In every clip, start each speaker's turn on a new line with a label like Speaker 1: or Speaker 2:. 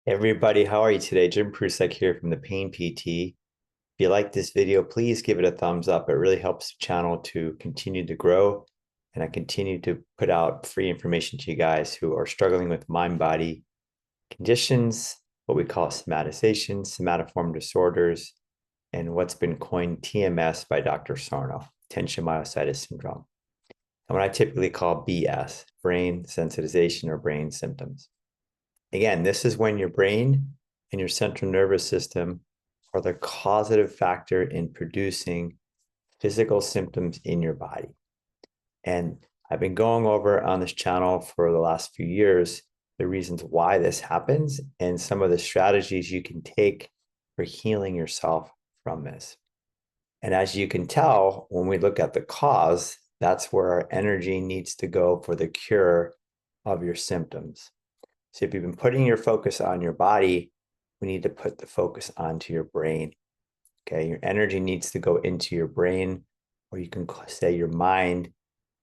Speaker 1: Everybody, how are you today? Jim Prusek here from the Pain PT. If you like this video, please give it a thumbs up. It really helps the channel to continue to grow. And I continue to put out free information to you guys who are struggling with mind-body conditions, what we call somatization, somatoform disorders, and what's been coined TMS by Dr. Sarno, tension myositis syndrome, and what I typically call BS, brain sensitization or brain symptoms. Again, this is when your brain and your central nervous system are the causative factor in producing physical symptoms in your body. And I've been going over on this channel for the last few years the reasons why this happens and some of the strategies you can take for healing yourself from this. And as you can tell, when we look at the cause, that's where our energy needs to go for the cure of your symptoms. So if you've been putting your focus on your body, we need to put the focus onto your brain. Okay, your energy needs to go into your brain, or you can say your mind,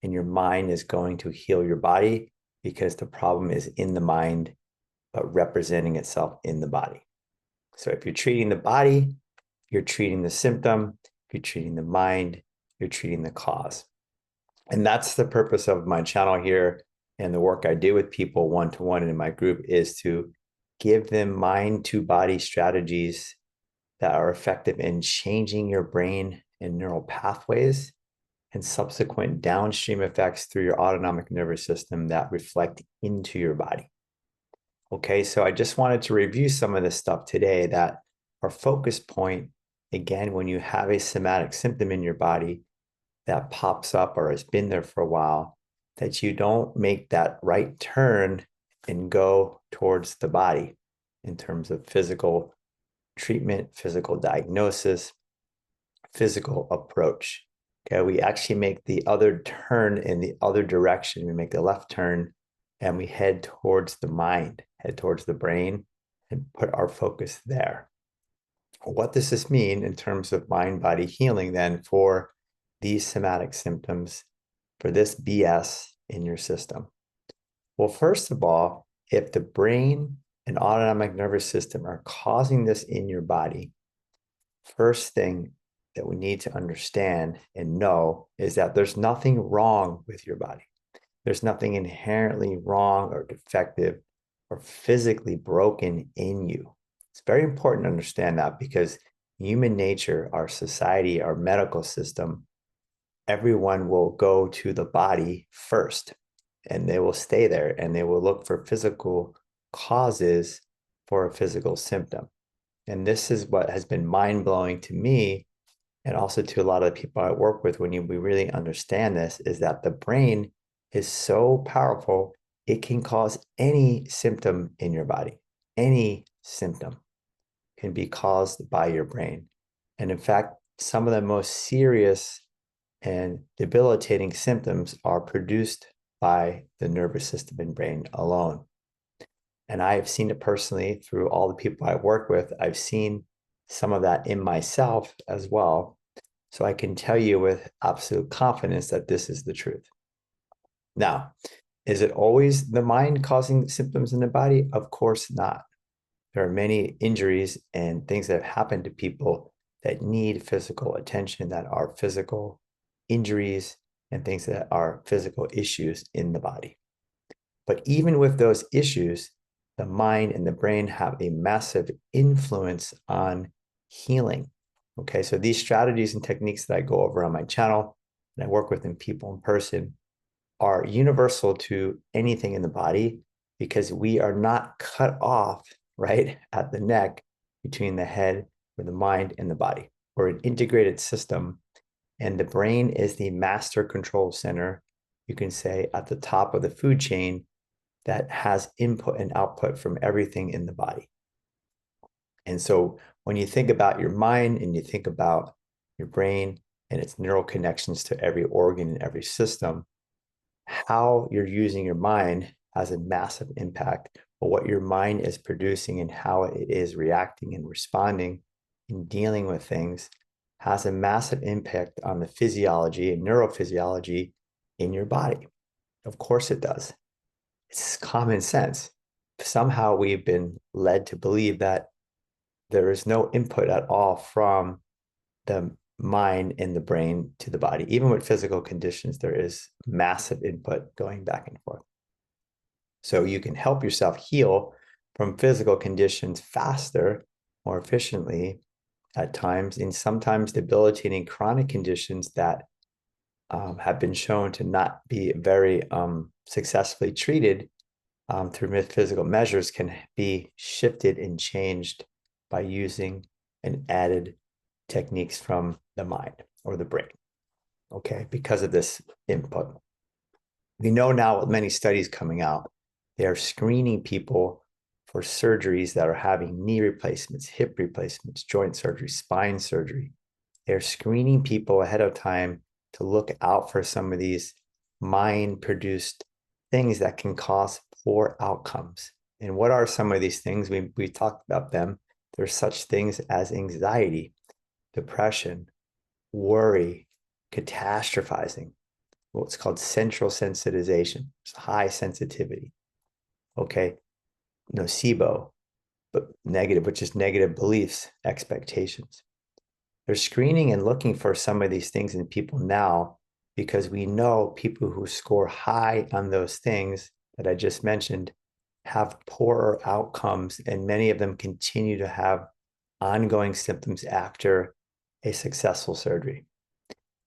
Speaker 1: and your mind is going to heal your body because the problem is in the mind, but representing itself in the body. So if you're treating the body, you're treating the symptom. If you're treating the mind, you're treating the cause. And that's the purpose of my channel here. And the work I do with people one-to-one in my group is to give them mind to body strategies that are effective in changing your brain and neural pathways and subsequent downstream effects through your autonomic nervous system that reflect into your body. Okay, so I just wanted to review some of this stuff today that our focus point, again, when you have a somatic symptom in your body that pops up or has been there for a while, that you don't make that right turn and go towards the body in terms of physical treatment, physical diagnosis, physical approach. Okay, we actually make the other turn in the other direction. We make the left turn and we head towards the mind, head towards the brain, and put our focus there. What does this mean in terms of mind-body healing then for these somatic symptoms, for this BS in your system? Well, first of all, if the brain and autonomic nervous system are causing this in your body, first thing that we need to understand and know is that there's nothing wrong with your body. There's nothing inherently wrong or defective or physically broken in you. It's very important to understand that because human nature, our society, our medical system, everyone will go to the body first and they will stay there and they will look for physical causes for a physical symptom. And this is what has been mind-blowing to me and also to a lot of the people I work with when we really understand this, is that the brain is so powerful, it can cause any symptom in your body. Any symptom can be caused by your brain. And in fact, some of the most serious and debilitating symptoms are produced by the nervous system and brain alone. And I have seen it personally through all the people I work with. I've seen some of that in myself as well. So I can tell you with absolute confidence that this is the truth. Now, is it always the mind causing symptoms in the body? Of course not. There are many injuries and things that have happened to people that need physical attention, that are physical injuries and things that are physical issues in the body. But even with those issues, the mind and the brain have a massive influence on healing. Okay, so these strategies and techniques that I go over on my channel and I work with in people in person are universal to anything in the body because we are not cut off right at the neck between the head or the mind and the body. We're an integrated system, and the brain is the master control center, you can say, at the top of the food chain that has input and output from everything in the body. And so when you think about your mind and you think about your brain and its neural connections to every organ and every system, how you're using your mind has a massive impact on what your mind is producing and how it is reacting and responding and dealing with things has a massive impact on the physiology and neurophysiology in your body. Of course it does. It's common sense. somehow we've been led to believe that there is no input at all from the mind and the brain to the body. Even with physical conditions, there is massive input going back and forth. So you can help yourself heal from physical conditions faster, more efficiently at times, and sometimes debilitating chronic conditions that have been shown to not be very successfully treated through physical measures can be shifted and changed by using and added techniques from the mind or the brain, okay, because of this input. We know now with many studies coming out, they are screening people for surgeries that are having knee replacements, hip replacements, joint surgery, spine surgery. They're screening people ahead of time to look out for some of these mind-produced things that can cause poor outcomes. And what are some of these things? We talked about them. There's such things as anxiety, depression, worry, catastrophizing, what's called central sensitization, high sensitivity. Okay, nocebo, but negative, which is negative beliefs, expectations. They're screening and looking for some of these things in people now because we know people who score high on those things that I just mentioned have poorer outcomes, and many of them continue to have ongoing symptoms after a successful surgery.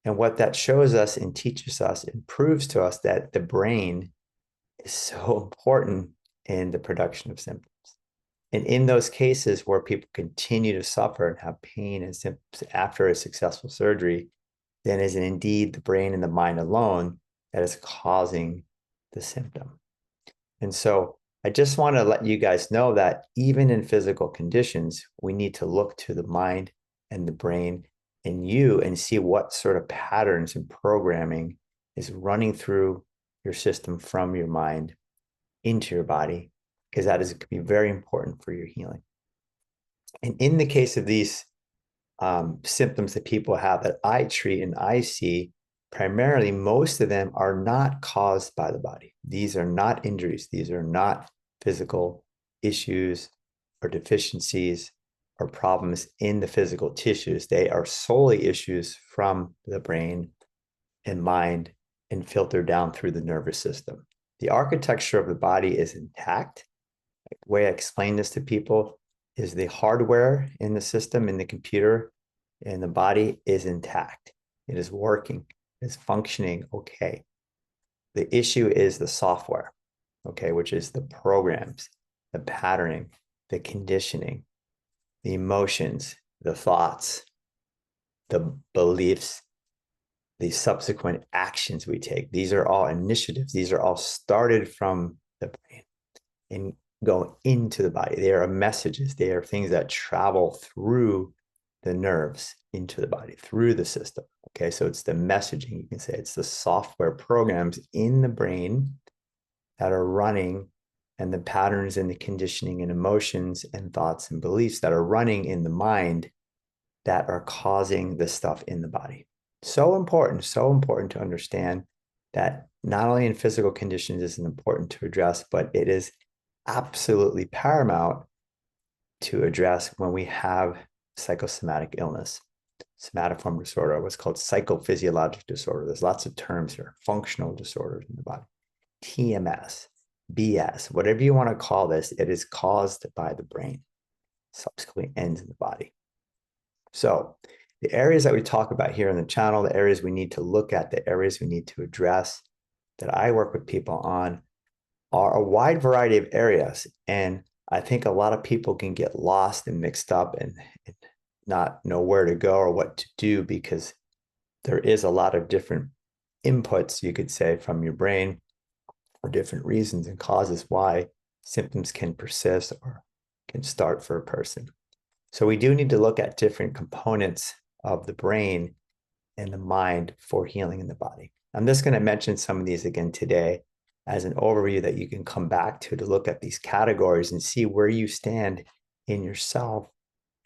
Speaker 1: And what that shows us and teaches us and proves to us that the brain is so important in the production of symptoms. And in those cases where people continue to suffer and have pain and symptoms after a successful surgery, then is it indeed the brain and the mind alone that is causing the symptom. And so I just want to let you guys know that even in physical conditions, we need to look to the mind and the brain and you and see what sort of patterns and programming is running through your system from your mind into your body, because that is going to be very important for your healing. And in the case of these symptoms that people have that I treat and I see, primarily most of them are not caused by the body. These are not injuries. These are not physical issues or deficiencies or problems in the physical tissues. They are solely issues from the brain and mind and filter down through the nervous system. The architecture of the body is intact. The way I explain this to people is the hardware in the system, in the computer, in the body is intact. It is working, it's functioning okay. The issue is the software, okay, which is the programs, the patterning, the conditioning, the emotions, the thoughts, the beliefs, the subsequent actions we take. These are all initiatives. These are all started from the brain and go into the body. They are messages. They are things that travel through the nerves into the body, through the system. Okay, so it's the messaging, you can say. It's the software programs in the brain that are running, and the patterns and the conditioning and emotions and thoughts and beliefs that are running in the mind that are causing the stuff in the body. So important to understand that not only in physical conditions is it important to address, but it is absolutely paramount to address when we have psychosomatic illness, somatoform disorder, what's called psychophysiologic disorder. There's lots of terms here, functional disorders in the body, TMS, BS, whatever you want to call this, it is caused by the brain, subsequently ends in the body. So the areas that we talk about here in the channel, the areas we need to look at, the areas we need to address that I work with people on are a wide variety of areas. And I think a lot of people can get lost and mixed up and not know where to go or what to do, because there is a lot of different inputs, you could say, from your brain for different reasons and causes why symptoms can persist or can start for a person. So we do need to look at different components of the brain and the mind for healing in the body. I'm just going to mention some of these again today as an overview that you can come back to look at these categories and see where you stand in yourself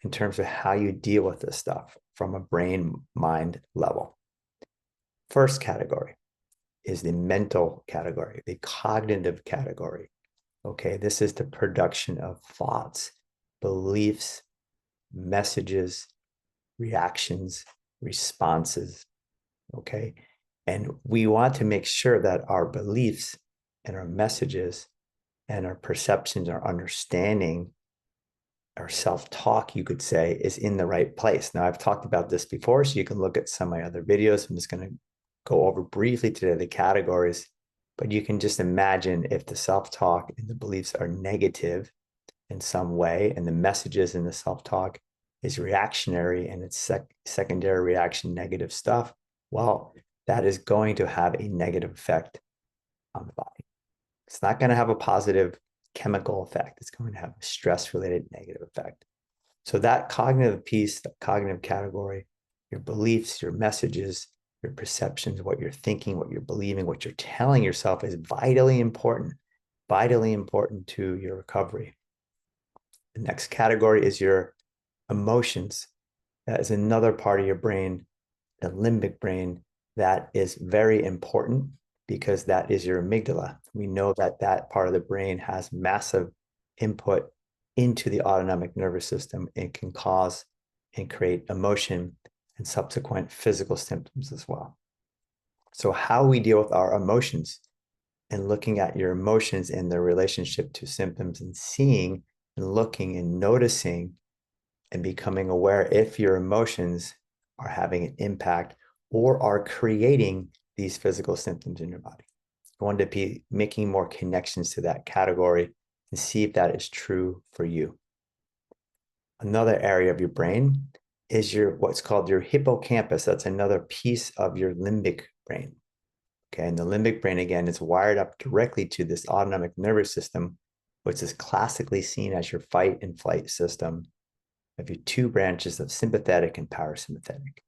Speaker 1: in terms of how you deal with this stuff from a brain-mind level. First category is the mental category, the cognitive category. Okay, this is the production of thoughts, beliefs, messages, reactions, responses. Okay, and we want to make sure that our beliefs and our messages and our perceptions, our understanding, our self-talk, you could say, is in the right place. Now, I've talked about this before, so you can look at some of my other videos. I'm just going to go over briefly today the categories, but you can just imagine if the self-talk and the beliefs are negative in some way, and the messages in the self-talk is reactionary and it's secondary reaction negative stuff, well, that is going to have a negative effect on the body. It's not going to have a positive chemical effect. It's going to have a stress-related negative effect. So that cognitive piece, the cognitive category, your beliefs, your messages, your perceptions, what you're thinking, what you're believing, what you're telling yourself is vitally important to your recovery. The next category is your emotions. That is another part of your brain, the limbic brain, that is very important because that is your amygdala. We know that that part of the brain has massive input into the autonomic nervous system and can cause and create emotion and subsequent physical symptoms as well. So how we deal with our emotions and looking at your emotions and their relationship to symptoms and seeing and looking and noticing and becoming aware if your emotions are having an impact or are creating these physical symptoms in your body. I want to be making more connections to that category and see if that is true for you. Another area of your brain is your what's called your hippocampus. That's another piece of your limbic brain. Okay, and the limbic brain, again, is wired up directly to this autonomic nervous system, which is classically seen as your fight and flight system of your two branches of sympathetic and parasympathetic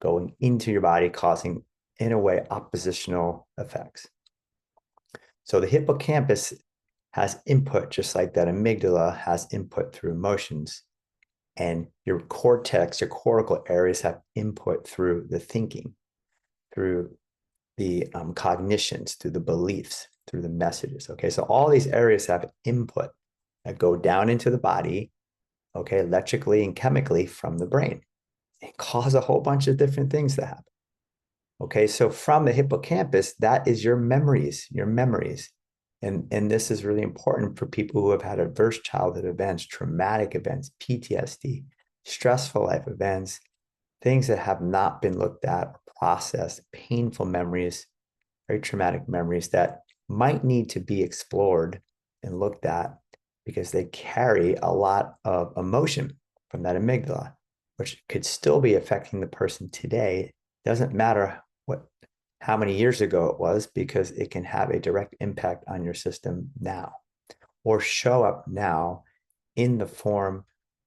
Speaker 1: going into your body, causing, in a way, oppositional effects. So the hippocampus has input, just like that amygdala has input through emotions. And your cortex, your cortical areas have input through the thinking, through the cognitions, through the beliefs, through the messages. Okay, so all these areas have input that go down into the body, okay, electrically and chemically from the brain. It cause a whole bunch of different things to happen. Okay, so from the hippocampus, that is your memories, And this is really important for people who have had adverse childhood events, traumatic events, PTSD, stressful life events, things that have not been looked at or processed, painful memories, very traumatic memories that might need to be explored and looked at because they carry a lot of emotion from that amygdala, which could still be affecting the person today. Doesn't matter how many years ago it was, because it can have a direct impact on your system now or show up now in the form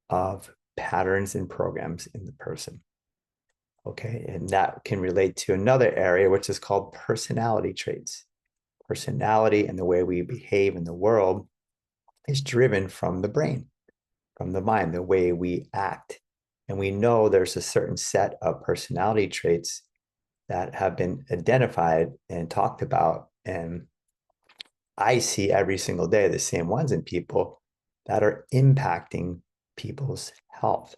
Speaker 1: of patterns and programs in the person. Okay, and that can relate to another area, which is called personality traits. Personality and the way we behave in the world is driven from the brain, from the mind, the way we act. And we know there's a certain set of personality traits that have been identified and talked about. And I see every single day the same ones in people that are impacting people's health.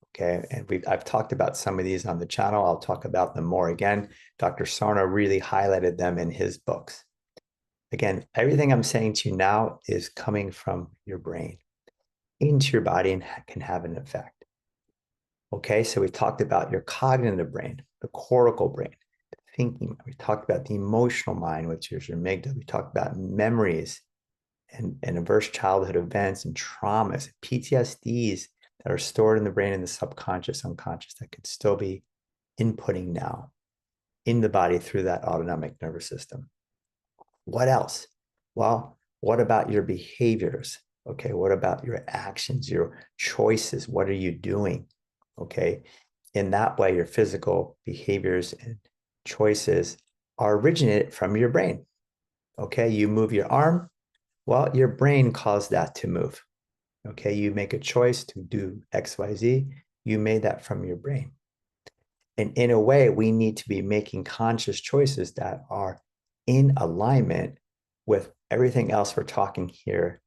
Speaker 1: Okay, and I've talked about some of these on the channel. I'll talk about them more again. Dr. Sarna really highlighted them in his books. Again, everything I'm saying to you now is coming from your brain into your body and can have an effect. Okay, so we talked about your cognitive brain, the cortical brain, the thinking. We talked about the emotional mind, which is your amygdala. We talked about memories and adverse childhood events and traumas, PTSDs that are stored in the brain and the subconscious, unconscious that could still be inputting now in the body through that autonomic nervous system. What else? Well, what about your behaviors? Okay, what about your actions, your choices? What are you doing? Okay, in that way, your physical behaviors and choices are originated from your brain. Okay, you move your arm, well, your brain caused that to move. Okay, you make a choice to do X, Y, Z, you made that from your brain. And in a way, we need to be making conscious choices that are in alignment with everything else we're talking here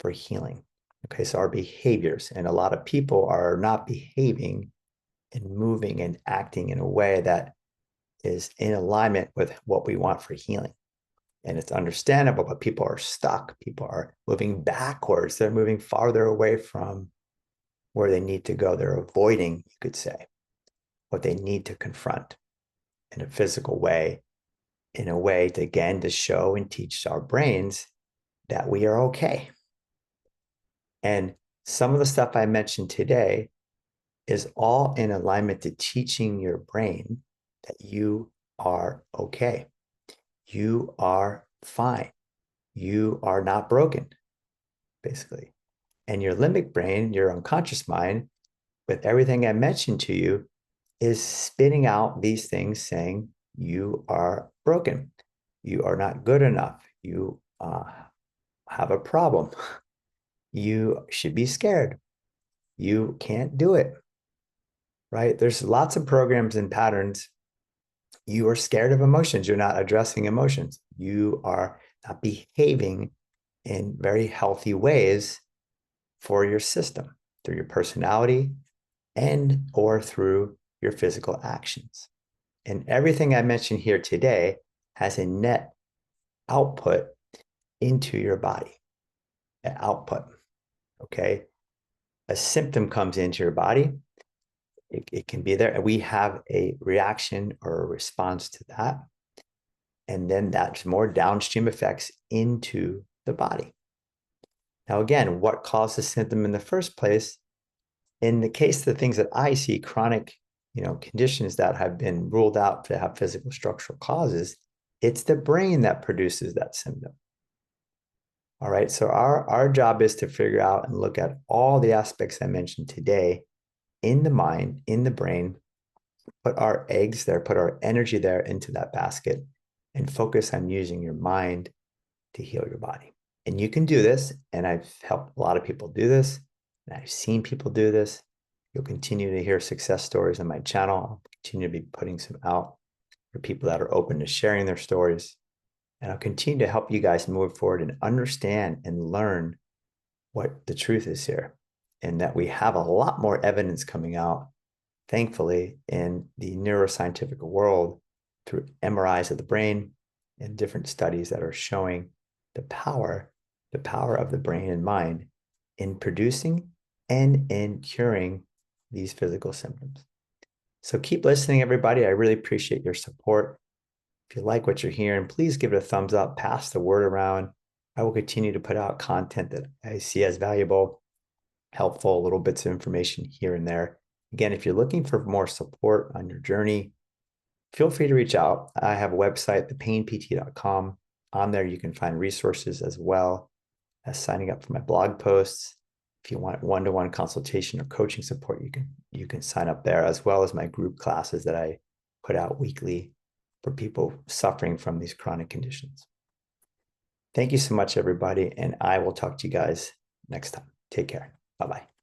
Speaker 1: for healing. Okay, so our behaviors, and a lot of people are not behaving and moving and acting in a way that is in alignment with what we want for healing. And it's understandable, but people are stuck. People are moving backwards. They're moving farther away from where they need to go. They're avoiding, you could say, what they need to confront in a physical way, in a way to, again, to show and teach our brains that we are okay. And some of the stuff I mentioned today is all in alignment to teaching your brain that you are okay. You are fine. You are not broken, basically. And your limbic brain, your unconscious mind, with everything I mentioned to you, is spitting out these things saying you are broken. You are not good enough. You have a problem. You should be scared. You can't do it, right? There's lots of programs and patterns. You are scared of emotions. You're not addressing emotions. You are not behaving in very healthy ways for your system through your personality and or through your physical actions. And everything I mentioned here today has a net output into your body, an output. Okay. A symptom comes into your body. It can be there. And we have a reaction or a response to that. And then that's more downstream effects into the body. Now, again, what caused the symptom in the first place? In the case of the things that I see, chronic, conditions that have been ruled out to have physical structural causes, it's the brain that produces that symptom. All right. So our job is to figure out and look at all the aspects I mentioned today in the mind, in the brain, put our eggs there, put our energy there into that basket, and focus on using your mind to heal your body. And you can do this. And I've helped a lot of people do this. And I've seen people do this. You'll continue to hear success stories on my channel. I'll continue to be putting some out for people that are open to sharing their stories. And I'll continue to help you guys move forward and understand and learn what the truth is here. And that we have a lot more evidence coming out, thankfully, in the neuroscientific world through MRIs of the brain and different studies that are showing the power of the brain and mind in producing and in curing these physical symptoms. So keep listening, everybody. I really appreciate your support. If you like what you're hearing, please give it a thumbs up, pass the word around. I will continue to put out content that I see as valuable, helpful, little bits of information here and there. Again, if you're looking for more support on your journey, feel free to reach out. I have a website, thepainpt.com. On there, you can find resources as well as signing up for my blog posts. If you want one-to-one consultation or coaching support, you can sign up there, as well as my group classes that I put out weekly for people suffering from these chronic conditions. Thank you so much, everybody, and I will talk to you guys next time. Take care. Bye-bye.